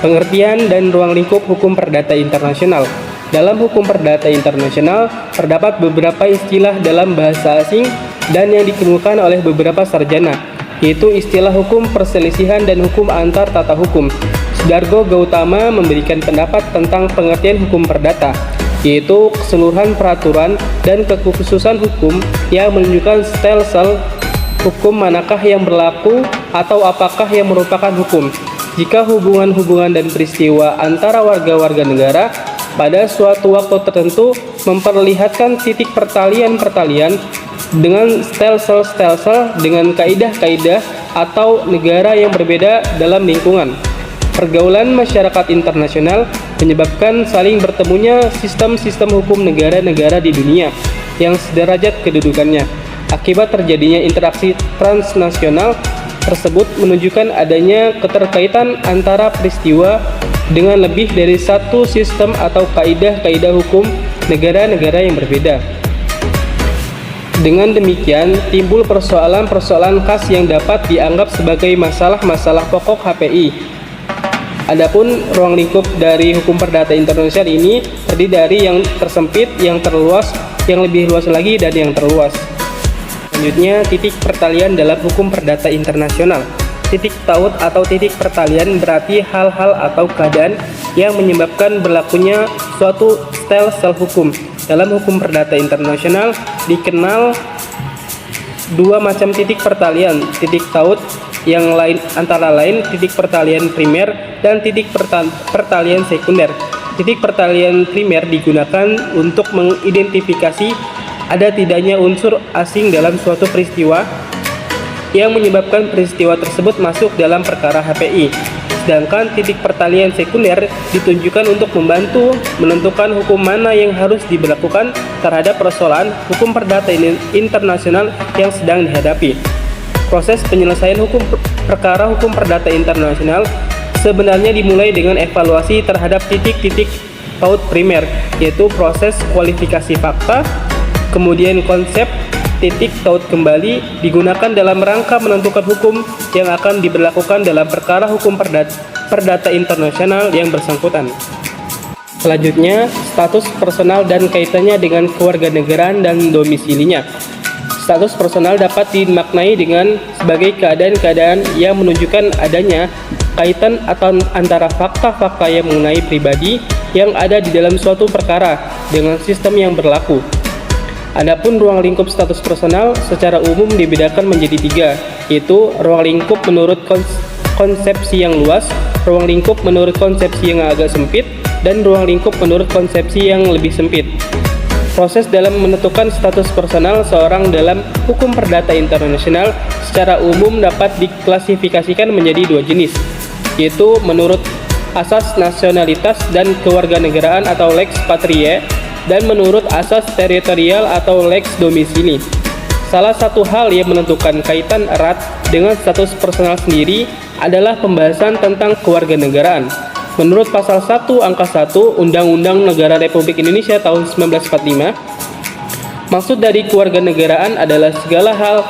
Pengertian dan ruang lingkup hukum perdata internasional. Dalam hukum perdata internasional, terdapat beberapa istilah dalam bahasa asing dan yang dikemukakan oleh beberapa sarjana, yaitu istilah hukum perselisihan dan hukum antar tata hukum. Sudargo Gautama memberikan pendapat tentang pengertian hukum perdata, yaitu keseluruhan peraturan dan kekhususan hukum yang menunjukkan stelsel hukum manakah yang berlaku atau apakah yang merupakan hukum. Jika hubungan-hubungan dan peristiwa antara warga-warga negara pada suatu waktu tertentu memperlihatkan titik pertalian-pertalian dengan stelsel-stelsel dengan kaidah-kaidah atau negara yang berbeda dalam lingkungan. Pergaulan masyarakat internasional menyebabkan saling bertemunya sistem-sistem hukum negara-negara di dunia yang sederajat kedudukannya. Akibat terjadinya interaksi transnasional tersebut menunjukkan adanya keterkaitan antara peristiwa dengan lebih dari satu sistem atau kaidah-kaidah hukum negara-negara yang berbeda. Dengan demikian, timbul persoalan-persoalan khas yang dapat dianggap sebagai masalah-masalah pokok HPI. Adapun ruang lingkup dari hukum perdata internasional ini terdiri dari yang tersempit, yang terluas, yang lebih luas lagi, dan yang terluas. Selanjutnya, titik pertalian dalam hukum perdata internasional. Titik taut atau titik pertalian berarti hal-hal atau keadaan yang menyebabkan berlakunya suatu stelsel hukum. Dalam hukum perdata internasional dikenal dua macam titik pertalian, titik taut yang lain antara lain titik pertalian primer dan titik pertalian sekunder. Titik pertalian primer digunakan untuk mengidentifikasi ada tidaknya unsur asing dalam suatu peristiwa yang menyebabkan peristiwa tersebut masuk dalam perkara HPI. Sedangkan titik pertalian sekunder ditunjukkan untuk membantu menentukan hukum mana yang harus diberlakukan terhadap persoalan hukum perdata internasional yang sedang dihadapi. Proses penyelesaian perkara hukum perdata internasional sebenarnya dimulai dengan evaluasi terhadap titik-titik taut primer, yaitu proses kualifikasi fakta. Kemudian konsep titik taut kembali digunakan dalam rangka menentukan hukum yang akan diberlakukan dalam perkara hukum perdata internasional yang bersangkutan. Selanjutnya, status personal dan kaitannya dengan kewarganegaraan dan domisilinya. Status personal dapat dimaknai dengan sebagai keadaan-keadaan yang menunjukkan adanya kaitan atau antara fakta-fakta yang mengenai pribadi yang ada di dalam suatu perkara dengan sistem yang berlaku. Adapun ruang lingkup status personal secara umum dibedakan menjadi tiga, yaitu ruang lingkup menurut konsepsi yang luas, ruang lingkup menurut konsepsi yang agak sempit, dan ruang lingkup menurut konsepsi yang lebih sempit. Proses dalam menentukan status personal seorang dalam hukum perdata internasional secara umum dapat diklasifikasikan menjadi dua jenis, yaitu menurut asas nasionalitas dan kewarganegaraan atau lex patriae, dan menurut asas teritorial atau lex domisili. Salah satu hal yang menentukan kaitan erat dengan status personal sendiri adalah pembahasan tentang kewarganegaraan. Menurut pasal 1 angka 1 Undang-Undang Negara Republik Indonesia tahun 1945, maksud dari kewarganegaraan adalah segala hal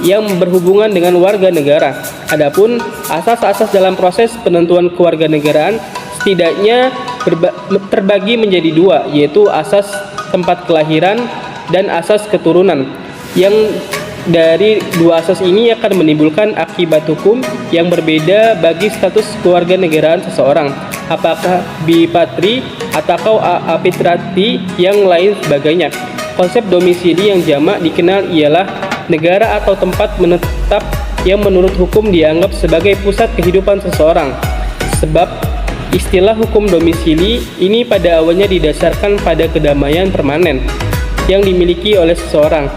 yang berhubungan dengan warga negara. Adapun asas-asas dalam proses penentuan kewarganegaraan setidaknya terbagi menjadi dua, yaitu asas tempat kelahiran dan asas keturunan. Yang dari dua asas ini akan menimbulkan akibat hukum yang berbeda bagi status kewarganegaraan seseorang, apakah bipatri atau apitrati yang lain sebagainya. Konsep domisili yang jamak dikenal ialah negara atau tempat menetap yang menurut hukum dianggap sebagai pusat kehidupan seseorang. Sebab istilah hukum domisili ini pada awalnya didasarkan pada kedamaian permanen yang dimiliki oleh seseorang.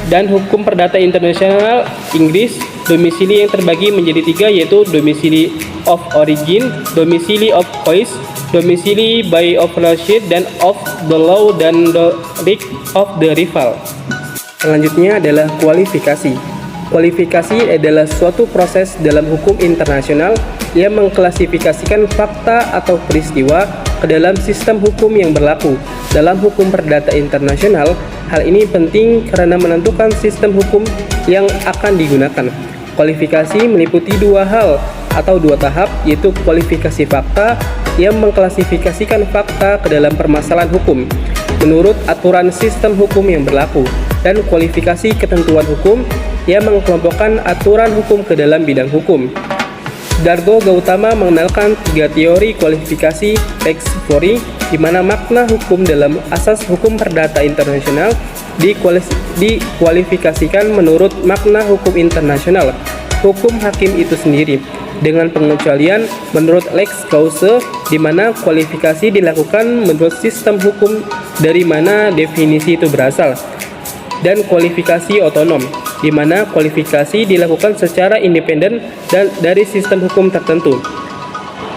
Dan hukum perdata internasional Inggris, domisili yang terbagi menjadi tiga, yaitu domisili of origin, domisili of choice, domisili by of fellowship, dan of the law dan the right of the rival. Selanjutnya adalah kualifikasi. Kualifikasi adalah suatu proses dalam hukum internasional yang mengklasifikasikan fakta atau peristiwa ke dalam sistem hukum yang berlaku. Dalam hukum perdata internasional, hal ini penting karena menentukan sistem hukum yang akan digunakan. Kualifikasi meliputi dua hal, atau 2 tahap, yaitu kualifikasi fakta yang mengklasifikasikan fakta ke dalam permasalahan hukum menurut aturan sistem hukum yang berlaku, dan kualifikasi ketentuan hukum yang mengelompokkan aturan hukum ke dalam bidang hukum. Dargo Gautama mengenalkan 3 teori kualifikasi lex fori, di mana makna hukum dalam asas hukum perdata internasional dikualifikasikan menurut makna hukum internasional, hukum hakim itu sendiri, dengan pengecualian menurut lex cause, di mana kualifikasi dilakukan menurut sistem hukum dari mana definisi itu berasal, dan kualifikasi otonom, di mana kualifikasi dilakukan secara independen dan dari sistem hukum tertentu.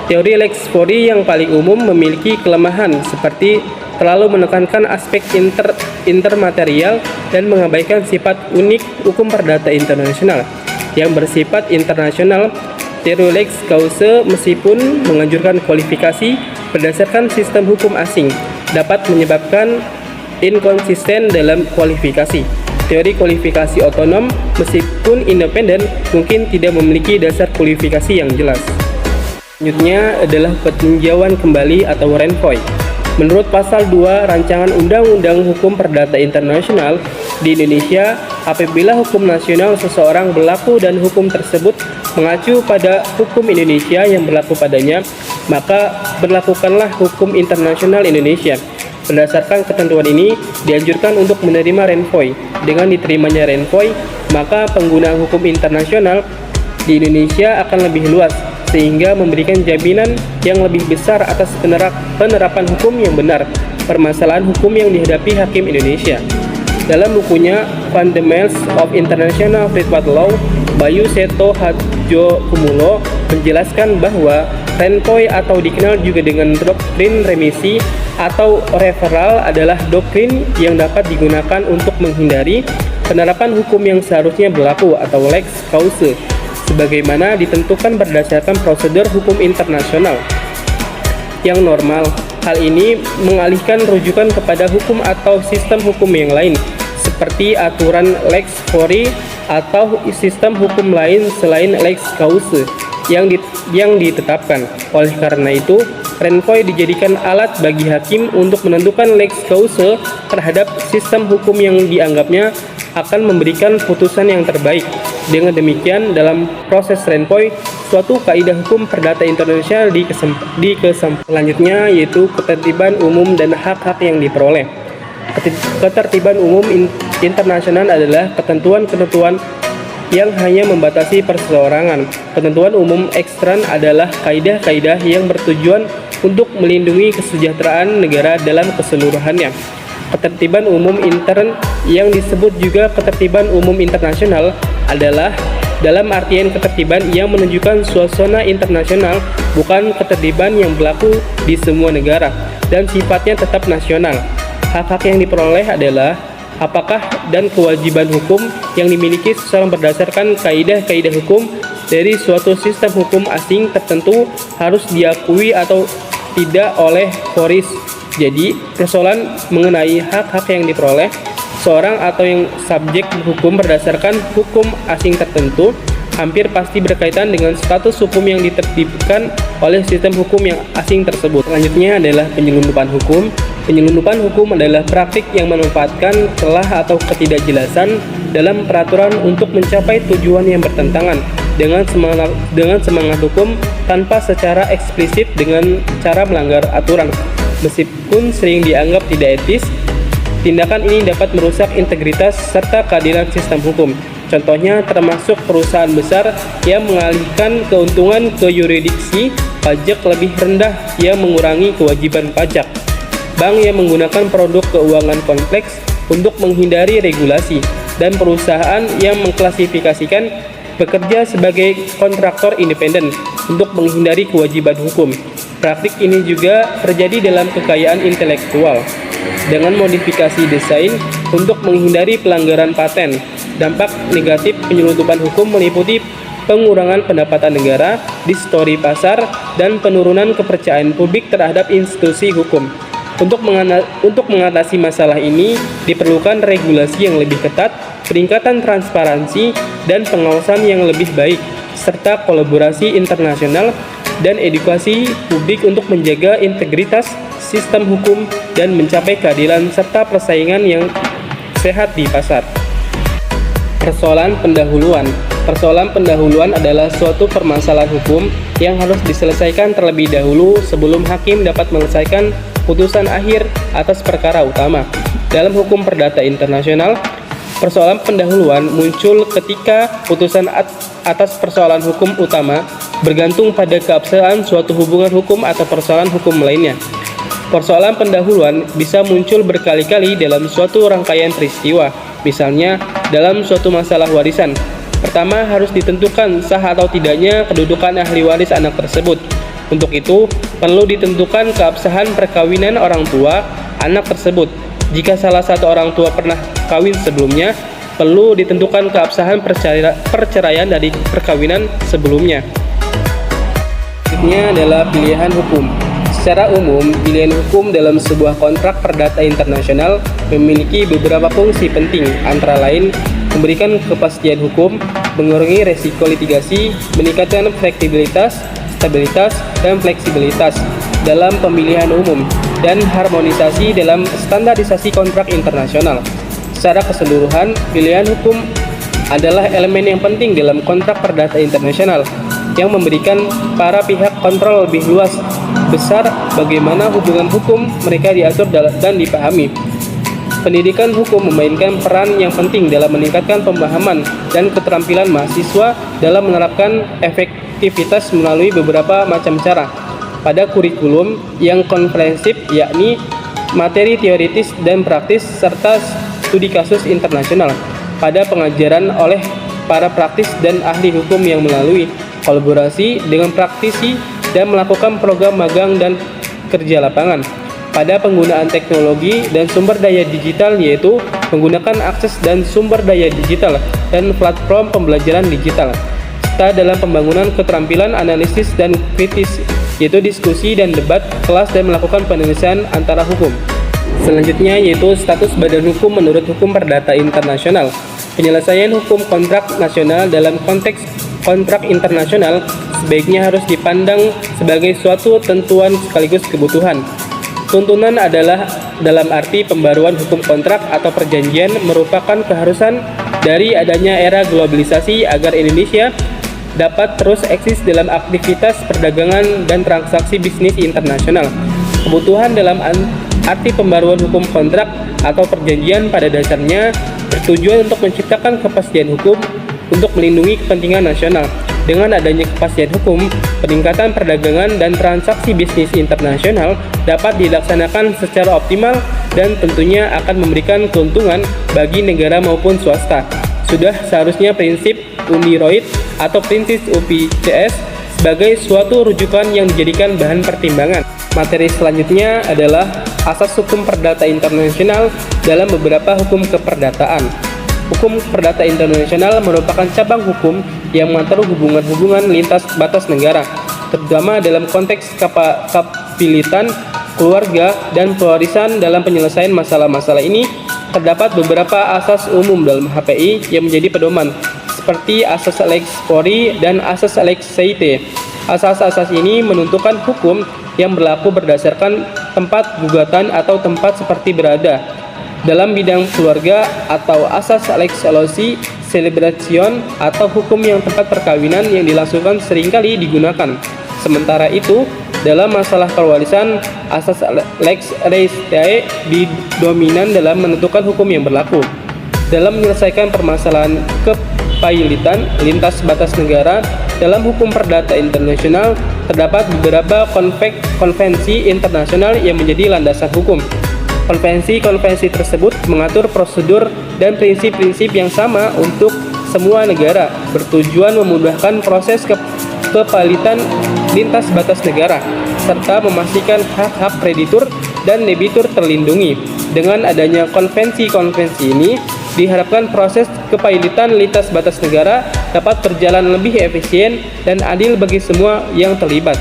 Teori lex fori yang paling umum memiliki kelemahan seperti terlalu menekankan aspek intermaterial dan mengabaikan sifat unik hukum perdata internasional yang bersifat internasional. Teori lex cause meskipun menganjurkan kualifikasi berdasarkan sistem hukum asing, dapat menyebabkan inkonsisten dalam kualifikasi. Teori kualifikasi otonom meskipun independen mungkin tidak memiliki dasar kualifikasi yang jelas. Selanjutnya adalah peninjauan kembali atau renvoy. Menurut pasal 2 Rancangan Undang-Undang Hukum Perdata Internasional di Indonesia, apabila hukum nasional seseorang berlaku dan hukum tersebut mengacu pada hukum Indonesia yang berlaku padanya, maka berlakukanlah hukum internasional Indonesia. Berdasarkan ketentuan ini, dianjurkan untuk menerima renvoy. Dengan diterimanya renvoy, maka penggunaan hukum internasional di Indonesia akan lebih luas, sehingga memberikan jaminan yang lebih besar atas penerapan hukum yang benar permasalahan hukum yang dihadapi hakim Indonesia. Dalam bukunya Fundamentals of International Treatment Law, Bayu Seto Hadjo Kumulo menjelaskan bahwa renvoy atau dikenal juga dengan doktrin remisi atau referral adalah doktrin yang dapat digunakan untuk menghindari penerapan hukum yang seharusnya berlaku atau lex cause, sebagaimana ditentukan berdasarkan prosedur hukum internasional yang normal. Hal ini mengalihkan rujukan kepada hukum atau sistem hukum yang lain, seperti aturan lex fori atau sistem hukum lain selain lex cause yang ditetapkan. Oleh karena itu, renvoy dijadikan alat bagi hakim untuk menentukan lex cause terhadap sistem hukum yang dianggapnya akan memberikan putusan yang terbaik. Dengan demikian, dalam proses renvoy, suatu kaidah hukum perdata internasional selanjutnya yaitu ketertiban umum dan hak-hak yang diperoleh. Ketertiban umum internasional adalah ketentuan-ketentuan yang hanya membatasi perseorangan. Ketentuan umum ekstern adalah kaidah-kaidah yang bertujuan untuk melindungi kesejahteraan negara dalam keseluruhannya. Ketertiban umum intern yang disebut juga ketertiban umum internasional adalah dalam artian ketertiban yang menunjukkan suasana internasional, bukan ketertiban yang berlaku di semua negara dan sifatnya tetap nasional. Hak-hak yang diperoleh adalah apakah dan kewajiban hukum yang dimiliki seseorang berdasarkan kaidah-kaidah hukum dari suatu sistem hukum asing tertentu harus diakui atau tidak oleh foris. Jadi, persoalan mengenai hak-hak yang diperoleh seorang atau yang subjek hukum berdasarkan hukum asing tertentu hampir pasti berkaitan dengan status hukum yang ditertibkan oleh sistem hukum yang asing tersebut. Selanjutnya adalah penyelundupan hukum. Penyelundupan hukum adalah praktik yang memanfaatkan celah atau ketidakjelasan dalam peraturan untuk mencapai tujuan yang bertentangan dengan semangat hukum tanpa secara eksplisit dengan cara melanggar aturan. Meskipun sering dianggap tidak etis, tindakan ini dapat merusak integritas serta keadilan sistem hukum. Contohnya termasuk perusahaan besar yang mengalihkan keuntungan ke yurisdiksi pajak lebih rendah yang mengurangi kewajiban pajak. Bank yang menggunakan produk keuangan kompleks untuk menghindari regulasi, dan perusahaan yang mengklasifikasikan bekerja sebagai kontraktor independen untuk menghindari kewajiban hukum. Praktik ini juga terjadi dalam kekayaan intelektual dengan modifikasi desain untuk menghindari pelanggaran paten. Dampak negatif penyelundupan hukum meliputi pengurangan pendapatan negara, distorsi pasar, dan penurunan kepercayaan publik terhadap institusi hukum. Untuk mengatasi masalah ini, diperlukan regulasi yang lebih ketat, peningkatan transparansi, dan pengawasan yang lebih baik. serta kolaborasi internasional dan edukasi publik untuk menjaga integritas sistem hukum dan mencapai keadilan serta persaingan yang sehat di pasar. Persoalan pendahuluan. Persoalan pendahuluan adalah suatu permasalahan hukum yang harus diselesaikan terlebih dahulu sebelum hakim dapat menyelesaikan putusan akhir atas perkara utama. Dalam hukum perdata internasional, persoalan pendahuluan muncul ketika putusan atas persoalan hukum utama bergantung pada keabsahan suatu hubungan hukum atau persoalan hukum lainnya. Persoalan pendahuluan bisa muncul berkali-kali dalam suatu rangkaian peristiwa, misalnya dalam suatu masalah warisan. Pertama, harus ditentukan sah atau tidaknya kedudukan ahli waris anak tersebut. Untuk itu, perlu ditentukan keabsahan perkawinan orang tua anak tersebut. Jika salah satu orang tua pernah kawin sebelumnya, perlu ditentukan keabsahan perceraian dari perkawinan sebelumnya. Selanjutnya adalah pilihan hukum. Secara umum, pilihan hukum dalam sebuah kontrak perdata internasional memiliki beberapa fungsi penting, antara lain memberikan kepastian hukum, mengurangi resiko litigasi, meningkatkan fleksibilitas, stabilitas, dan fleksibilitas dalam pemilihan umum, dan harmonisasi dalam standarisasi kontrak internasional. Secara keseluruhan, pilihan hukum adalah elemen yang penting dalam kontrak perdata internasional yang memberikan para pihak kontrol lebih luas besar bagaimana hubungan hukum mereka diatur dan dipahami. Pendidikan hukum memainkan peran yang penting dalam meningkatkan pemahaman dan keterampilan mahasiswa dalam menerapkan efektivitas melalui beberapa macam cara pada kurikulum yang komprehensif, yakni materi teoritis dan praktis serta studi kasus internasional, pada pengajaran oleh para praktis dan ahli hukum yang melalui kolaborasi dengan praktisi dan melakukan program magang dan kerja lapangan, pada penggunaan teknologi dan sumber daya digital, yaitu menggunakan akses dan sumber daya digital dan platform pembelajaran digital, serta dalam pembangunan keterampilan analisis dan kritis, yaitu diskusi dan debat kelas dan melakukan penulisan antara hukum. Selanjutnya yaitu status badan hukum menurut hukum perdata internasional. Penyelesaian hukum kontrak nasional dalam konteks kontrak internasional sebaiknya harus dipandang sebagai suatu tentuan sekaligus kebutuhan. Tuntunan adalah dalam arti pembaruan hukum kontrak atau perjanjian merupakan keharusan dari adanya era globalisasi agar Indonesia dapat terus eksis dalam aktivitas perdagangan dan transaksi bisnis internasional. Kebutuhan dalam arti pembaruan hukum kontrak atau perjanjian pada dasarnya bertujuan untuk menciptakan kepastian hukum untuk melindungi kepentingan nasional. Dengan adanya kepastian hukum, peningkatan perdagangan dan transaksi bisnis internasional dapat dilaksanakan secara optimal dan tentunya akan memberikan keuntungan bagi negara maupun swasta. Sudah seharusnya prinsip UNIROID atau prinsip UPCS sebagai suatu rujukan yang dijadikan bahan pertimbangan. Materi selanjutnya adalah asas hukum perdata internasional dalam beberapa hukum keperdataan. Hukum perdata internasional merupakan cabang hukum yang mengatur hubungan-hubungan lintas batas negara, terutama dalam konteks kapabilitas keluarga dan pewarisan. Dalam penyelesaian masalah-masalah ini, terdapat beberapa asas umum dalam HPI yang menjadi pedoman, seperti asas lex fori dan asas lex seite. Asas-asas ini menentukan hukum yang berlaku berdasarkan tempat gugatan atau tempat seperti berada. Dalam bidang keluarga atau asas lex elosi celebration atau hukum yang tempat perkawinan yang dilangsungkan seringkali digunakan. Sementara itu, dalam masalah perwarisan, asas lex restiae dominan dalam menentukan hukum yang berlaku. Dalam menyelesaikan permasalahan kepailitan lintas batas negara, dalam hukum perdata internasional terdapat beberapa konvensi internasional yang menjadi landasan hukum. Konvensi-konvensi tersebut mengatur prosedur dan prinsip-prinsip yang sama untuk semua negara, bertujuan memudahkan proses kepalitan lintas batas negara, serta memastikan hak-hak kreditur dan debitur terlindungi. Dengan adanya konvensi-konvensi ini, diharapkan proses kepalitan lintas batas negara dapat berjalan lebih efisien dan adil bagi semua yang terlibat.